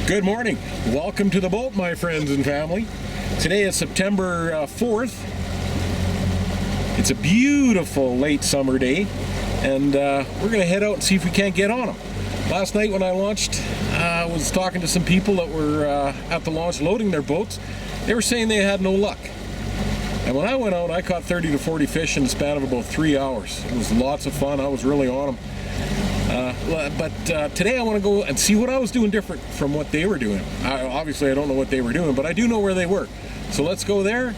Good morning. Welcome to the boat, my friends and family. Today is September 4th. It's a beautiful late summer day, and we're going to head out and see if we can't get on them. Last night when I launched, I was talking to some people that were at the launch loading their boats. They were saying they had no luck. And when I went out, I caught 30 to 40 fish in the span of about 3 hours. It was lots of fun. I was really on them. But today I want to go and see what I was doing different from what they were doing. Obviously I don't know what they were doing, but I do know where they were. So let's go there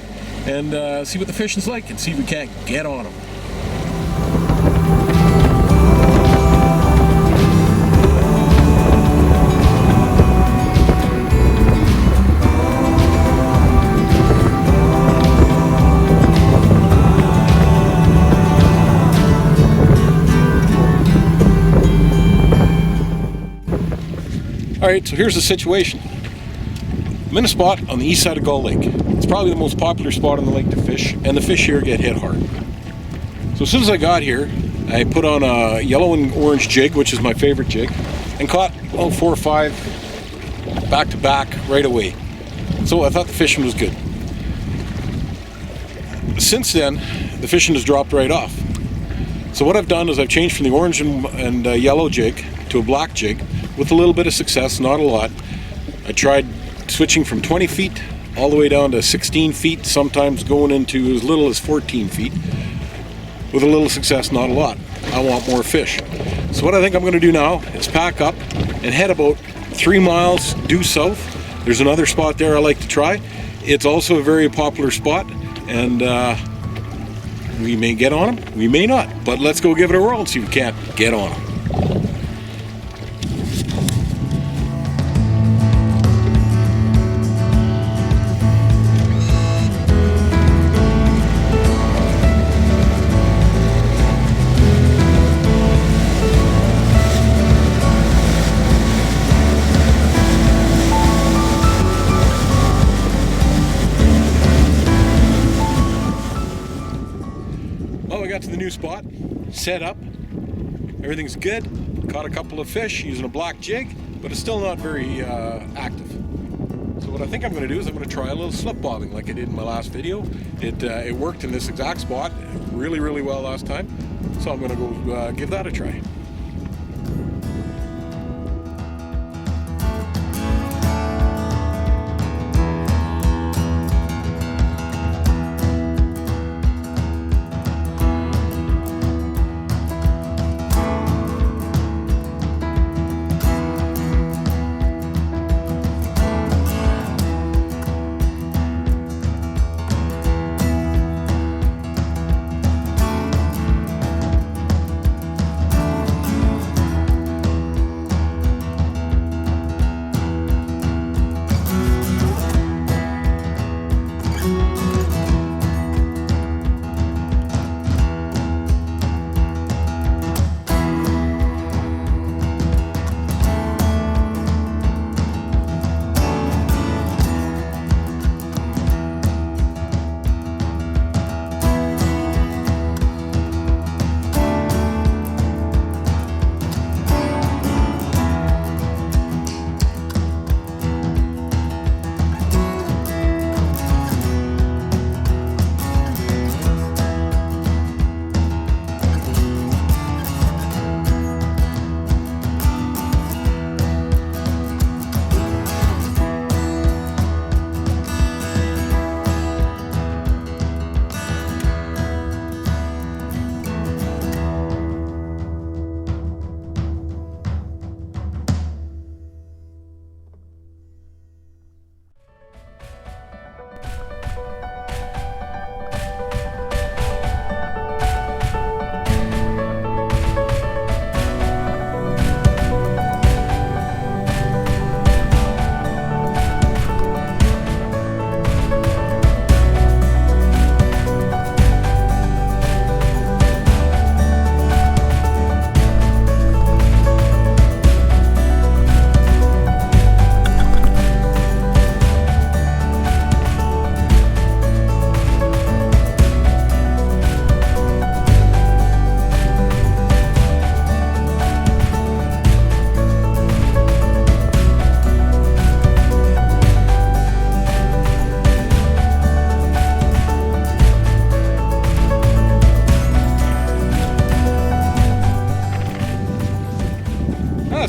and see what the fishing's like and see if we can't get on them. Alright, so here's the situation. I'm in a spot on the east side of Gull Lake. It's probably the most popular spot on the lake to fish, and the fish here get hit hard. So as soon as I got here, I put on a yellow and orange jig, which is my favorite jig, and caught 4 or 5 back to back right away. So I thought the fishing was good. Since then, the fishing has dropped right off. So what I've done is I've changed from the orange and yellow jig to a black jig with a little bit of success, not a lot. I tried switching from 20 feet all the way down to 16 feet, sometimes going into as little as 14 feet. With a little success, not a lot. I want more fish. So what I think I'm going to do now is pack up and head about 3 miles due south. There's another spot there I like to try. It's also a very popular spot, and we may get on them, we may not. But let's go give it a whirl and see if we can't get on them. Well, we got to the new spot, set up, everything's good. Caught a couple of fish using a black jig, but it's still not very active. So what I think I'm going to do is I'm going to try a little slip bobbing like I did in my last video. It worked in this exact spot really well last time, so I'm going to go give that a try.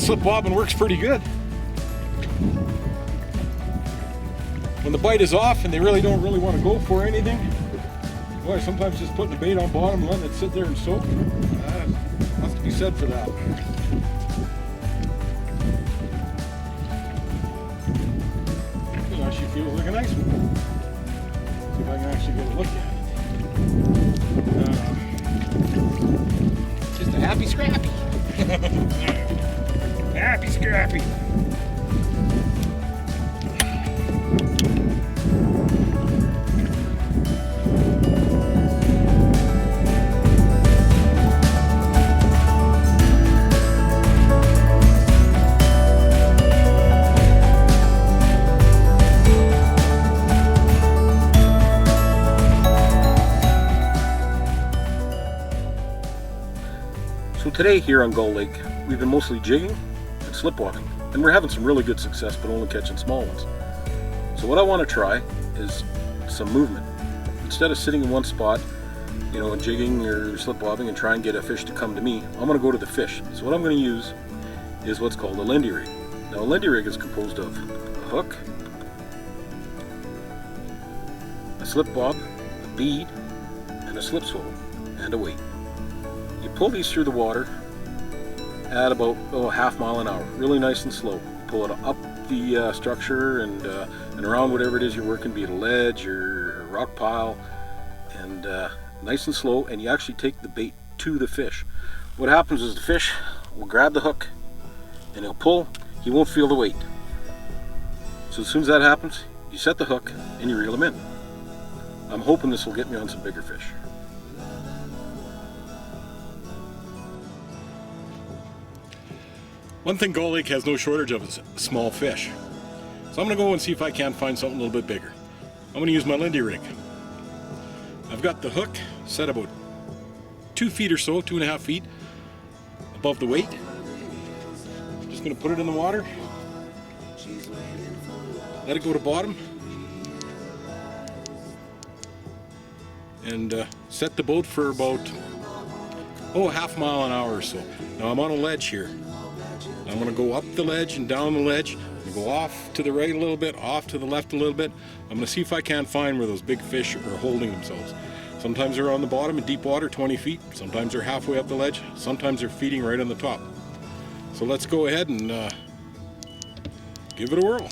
that slip bobbing works pretty good. When the bite is off and they really don't want to go for anything, boy, sometimes just putting the bait on bottom and letting it sit there and soak, must be said for that. It actually feels like a nice one. See if I can actually get a look at it. Just a happy scrappy. Happy scrappy. So today here on Gull Lake, we've been mostly jigging and slip wobbing, and we're having some really good success, but only catching small ones. So what I want to try is some movement. Instead of sitting in one spot, and jigging or slip wobbing and try and get a fish to come to me, I'm going to go to the fish. So what I'm going to use is what's called a Lindy rig. Now a Lindy rig is composed of a hook, a slip bob, a bead, and a slip swivel, and a weight. You pull these through the water at about a half mile an hour, really nice and slow. You pull it up the structure and around whatever it is you're working, be it a ledge or a rock pile, and nice and slow, and you actually take the bait to the fish. What happens is the fish will grab the hook and he'll pull, he won't feel the weight. So as soon as that happens, you set the hook and you reel him in. I'm hoping this will get me on some bigger fish. One thing Gull Lake has no shortage of is small fish. So I'm going to go and see if I can find something a little bit bigger. I'm going to use my Lindy rig. I've got the hook set about 2 feet or so, 2.5 feet above the weight. Just going to put it in the water, let it go to bottom, and set the boat for about half mile an hour or so. Now I'm on a ledge here. I'm going to go up the ledge and down the ledge, and go off to the right a little bit, off to the left a little bit. I'm going to see if I can't find where those big fish are holding themselves. Sometimes they're on the bottom in deep water, 20 feet. Sometimes they're halfway up the ledge. Sometimes they're feeding right on the top. So let's go ahead and give it a whirl.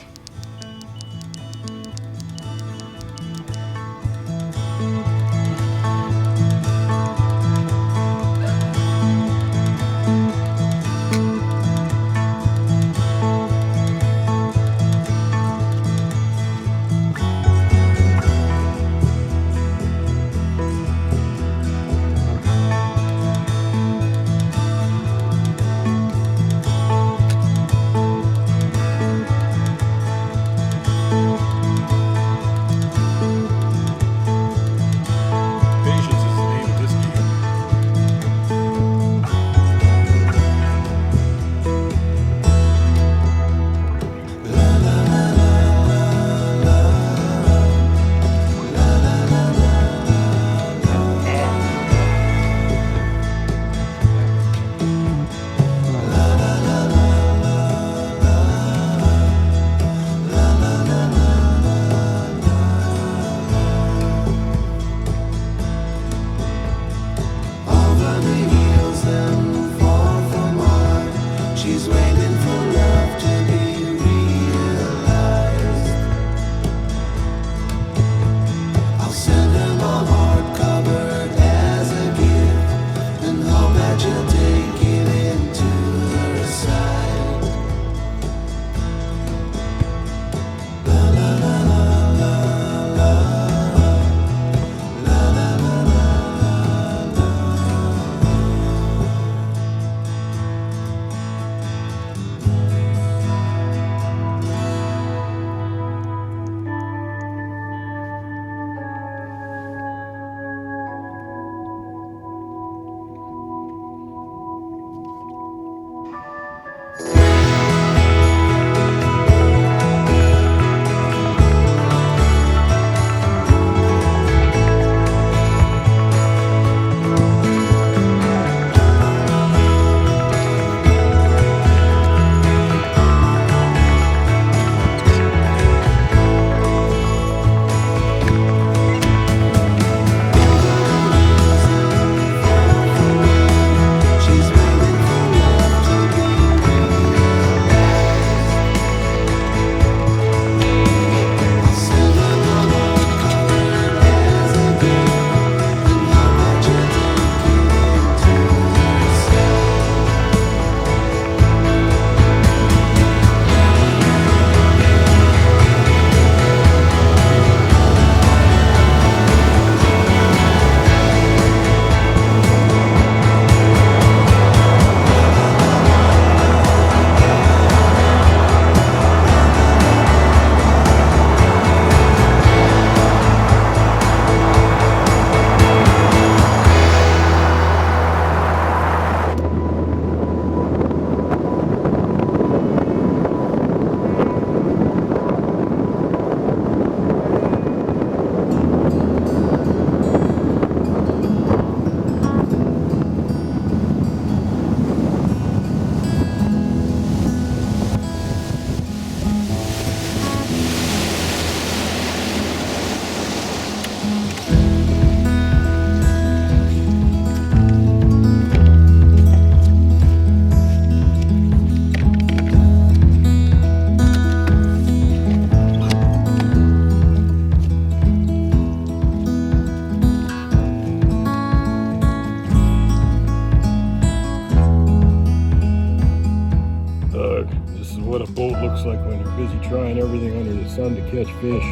what a boat looks like when you're busy trying everything under the sun to catch fish.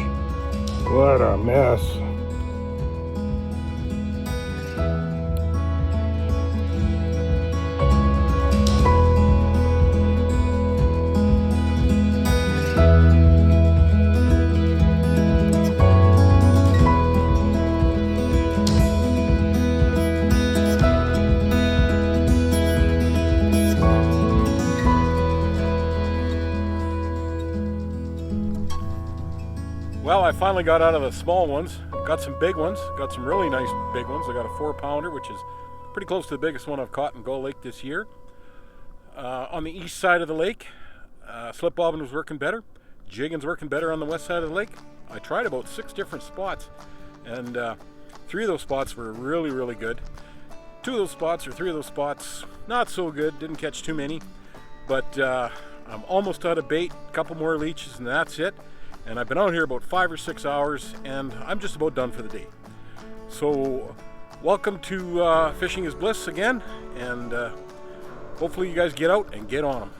What a mess. Well, I finally got out of the small ones, got some big ones, got some really nice big ones. I got a 4-pounder, which is pretty close to the biggest one I've caught in Gull Lake this year. On the east side of the lake, slip bobbing was working better, jigging's working better on the west side of the lake. I tried about 6 different spots, and 3 of those spots were really, really good. 3 of those spots, not so good, didn't catch too many, but I'm almost out of bait, a couple more leeches and that's it. And I've been out here about 5 or 6 hours, and I'm just about done for the day. So, welcome to Fishing is Bliss again, and hopefully you guys get out and get on them.